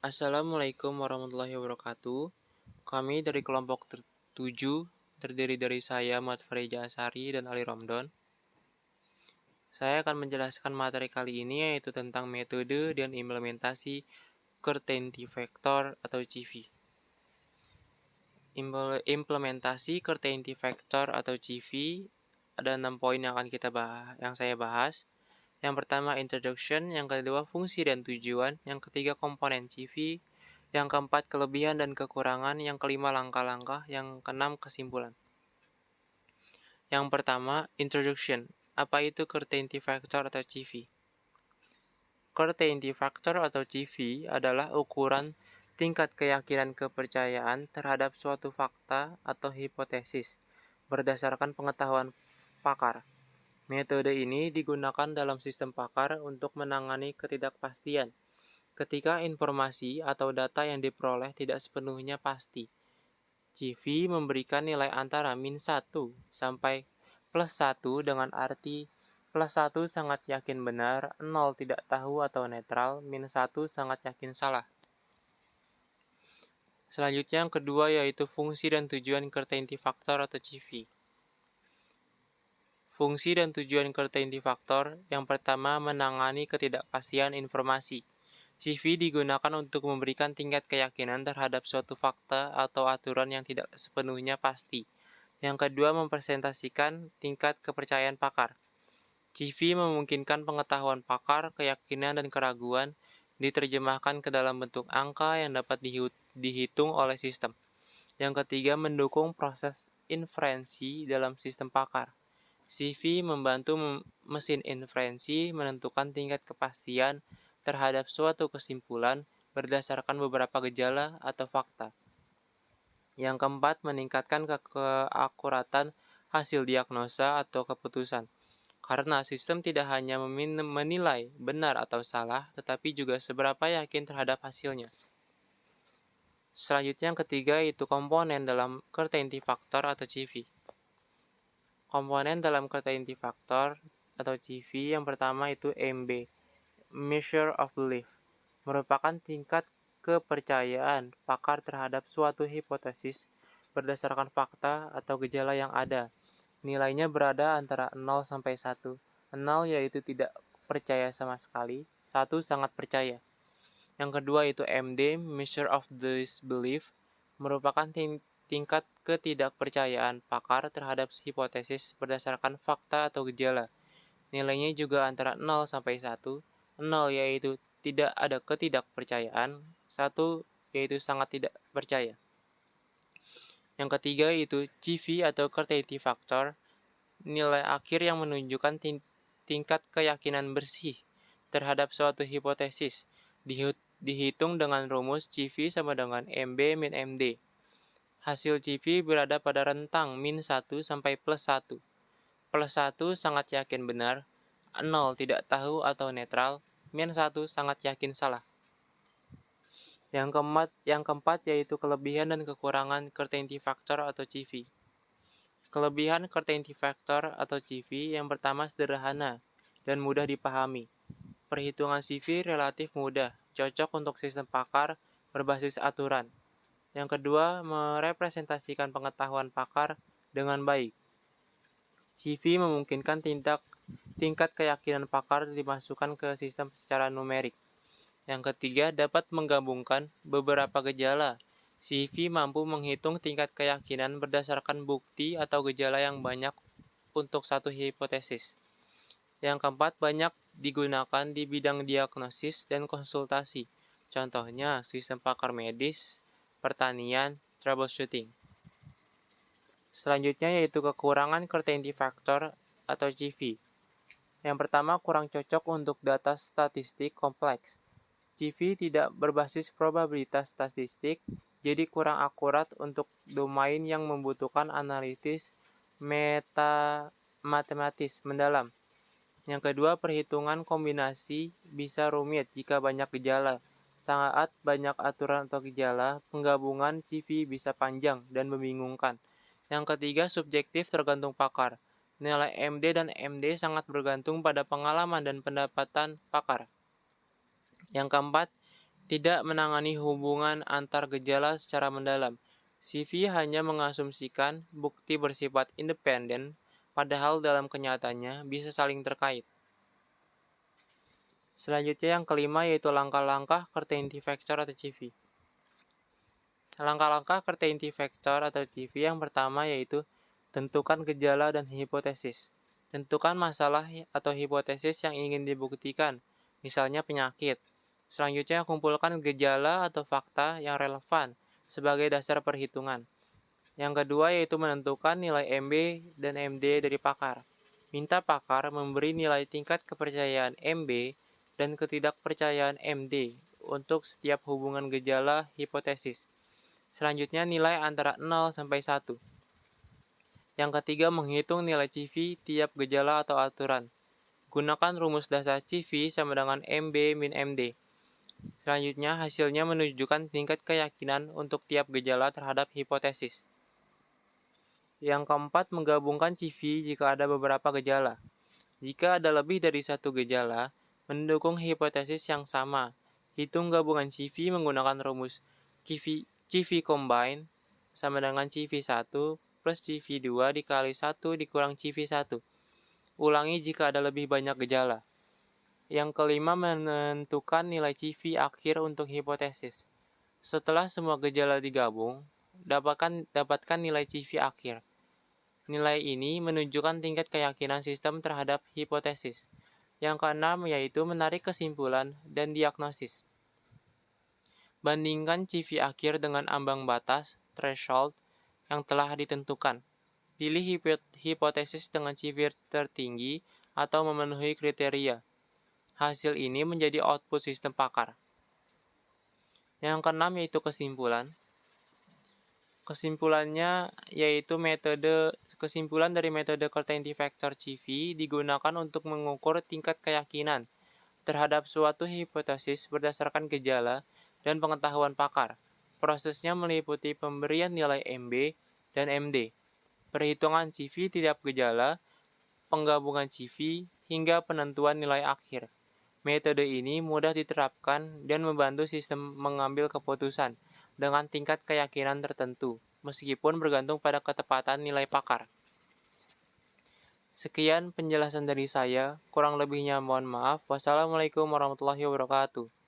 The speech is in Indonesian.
Assalamualaikum warahmatullahi wabarakatuh. Kami dari kelompok 7 terdiri dari saya, Mat Fareja Asari, dan Ali Romdon. Saya akan menjelaskan materi kali ini yaitu tentang metode dan implementasi Certainty Factor atau CV. Implementasi Certainty Factor atau CV ada 6 poin yang akan saya bahas. Yang pertama introduction, yang kedua fungsi dan tujuan, yang ketiga komponen CV, yang keempat kelebihan dan kekurangan, yang kelima langkah-langkah, yang keenam kesimpulan. Yang pertama introduction. Apa itu Certainty Factor atau CV? Certainty Factor atau CV adalah ukuran tingkat keyakinan kepercayaan terhadap suatu fakta atau hipotesis berdasarkan pengetahuan pakar. Metode ini digunakan dalam sistem pakar untuk menangani ketidakpastian ketika informasi atau data yang diperoleh tidak sepenuhnya pasti. CV memberikan nilai antara -1 sampai +1 dengan arti +1 sangat yakin benar, 0 tidak tahu atau netral, -1 sangat yakin salah. Selanjutnya yang kedua yaitu fungsi dan tujuan Certainty Factor atau CV. Fungsi dan tujuan Certainty Factor yang pertama menangani ketidakpastian informasi. CV digunakan untuk memberikan tingkat keyakinan terhadap suatu fakta atau aturan yang tidak sepenuhnya pasti. Yang kedua mempresentasikan tingkat kepercayaan pakar. CV memungkinkan pengetahuan pakar, keyakinan, dan keraguan diterjemahkan ke dalam bentuk angka yang dapat dihitung oleh sistem. Yang ketiga mendukung proses inferensi dalam sistem pakar. CV membantu mesin inferensi menentukan tingkat kepastian terhadap suatu kesimpulan berdasarkan beberapa gejala atau fakta. Yang keempat, meningkatkan keakuratan hasil diagnosa atau keputusan. Karena sistem tidak hanya menilai benar atau salah, tetapi juga seberapa yakin terhadap hasilnya. Selanjutnya yang ketiga itu komponen dalam Certainty Factor atau CV. Komponen dalam Certainty Factor atau CV yang pertama itu MB, Measure of Belief, merupakan tingkat kepercayaan pakar terhadap suatu hipotesis berdasarkan fakta atau gejala yang ada. Nilainya berada antara 0 sampai 1. 0 yaitu tidak percaya sama sekali, 1 sangat percaya. Yang kedua itu MD, Measure of Disbelief, merupakan tingkat ketidakpercayaan pakar terhadap hipotesis berdasarkan fakta atau gejala. Nilainya juga antara 0 sampai 1. 0 yaitu tidak ada ketidakpercayaan, 1 yaitu sangat tidak percaya. Yang ketiga itu CV atau Certainty Factor, nilai akhir yang menunjukkan tingkat keyakinan bersih terhadap suatu hipotesis. Dihitung dengan rumus CV sama dengan MB min MD. Hasil CV berada pada rentang -1 sampai +1. +1 sangat yakin benar, 0 tidak tahu atau netral, -1 sangat yakin salah. Yang keempat yaitu kelebihan dan kekurangan Certainty Factor atau CV. Kelebihan Certainty Factor atau CV yang pertama sederhana dan mudah dipahami. Perhitungan CV relatif mudah, cocok untuk sistem pakar berbasis aturan. Yang kedua, merepresentasikan pengetahuan pakar dengan baik. CV memungkinkan tingkat keyakinan pakar dimasukkan ke sistem secara numerik. Yang ketiga, dapat menggabungkan beberapa gejala. CV mampu menghitung tingkat keyakinan berdasarkan bukti atau gejala yang banyak untuk satu hipotesis. Yang keempat, banyak digunakan di bidang diagnosis dan konsultasi. Contohnya, sistem pakar medis, pertanian, troubleshooting. Selanjutnya yaitu kekurangan Certainty Factor atau CV. Yang pertama, kurang cocok untuk data statistik kompleks. CV tidak berbasis probabilitas statistik, jadi kurang akurat untuk domain yang membutuhkan analisis matematis mendalam. Yang kedua, perhitungan kombinasi bisa rumit jika banyak gejala. Saat banyak aturan atau gejala, penggabungan CV bisa panjang dan membingungkan. Yang ketiga, subjektif tergantung pakar. Nilai MD dan MD sangat bergantung pada pengalaman dan pendapatan pakar. Yang keempat, tidak menangani hubungan antar gejala secara mendalam. CV hanya mengasumsikan bukti bersifat independen, padahal dalam kenyataannya bisa saling terkait. Selanjutnya yang kelima yaitu langkah-langkah certainty factor atau CV. Langkah-langkah certainty factor atau CV yang pertama yaitu tentukan gejala dan hipotesis. Tentukan masalah atau hipotesis yang ingin dibuktikan, misalnya penyakit. Selanjutnya kumpulkan gejala atau fakta yang relevan sebagai dasar perhitungan. Yang kedua yaitu menentukan nilai MB dan MD dari pakar. Minta pakar memberi nilai tingkat kepercayaan MB dan ketidakpercayaan MD untuk setiap hubungan gejala hipotesis. Selanjutnya nilai antara 0 sampai 1. Yang ketiga menghitung nilai CV tiap gejala atau aturan. Gunakan rumus dasar CV sama dengan MB min MD. Selanjutnya hasilnya menunjukkan tingkat keyakinan untuk tiap gejala terhadap hipotesis. Yang keempat menggabungkan CV jika ada beberapa gejala. Jika ada lebih dari satu gejala, mendukung hipotesis yang sama. Hitung gabungan CV menggunakan rumus CV combine sama dengan CV1 plus CV2 dikali 1 dikurang CV1. Ulangi jika ada lebih banyak gejala. Yang kelima menentukan nilai CV akhir untuk hipotesis. Setelah semua gejala digabung, dapatkan nilai CV akhir. Nilai ini menunjukkan tingkat keyakinan sistem terhadap hipotesis. Yang keenam yaitu menarik kesimpulan dan diagnosis. Bandingkan CV akhir dengan ambang batas, threshold, yang telah ditentukan. Pilih hipotesis dengan CV tertinggi atau memenuhi kriteria. Hasil ini menjadi output sistem pakar. Yang keenam yaitu kesimpulan. Kesimpulannya yaitu kesimpulan dari metode certainty factor CV digunakan untuk mengukur tingkat keyakinan terhadap suatu hipotesis berdasarkan gejala dan pengetahuan pakar. Prosesnya meliputi pemberian nilai MB dan MD, perhitungan CV tiap gejala, penggabungan CV, hingga penentuan nilai akhir. Metode ini mudah diterapkan dan membantu sistem mengambil keputusan dengan tingkat keyakinan tertentu, meskipun bergantung pada ketepatan nilai pakar. Sekian penjelasan dari saya, kurang lebihnya mohon maaf. Wassalamualaikum warahmatullahi wabarakatuh.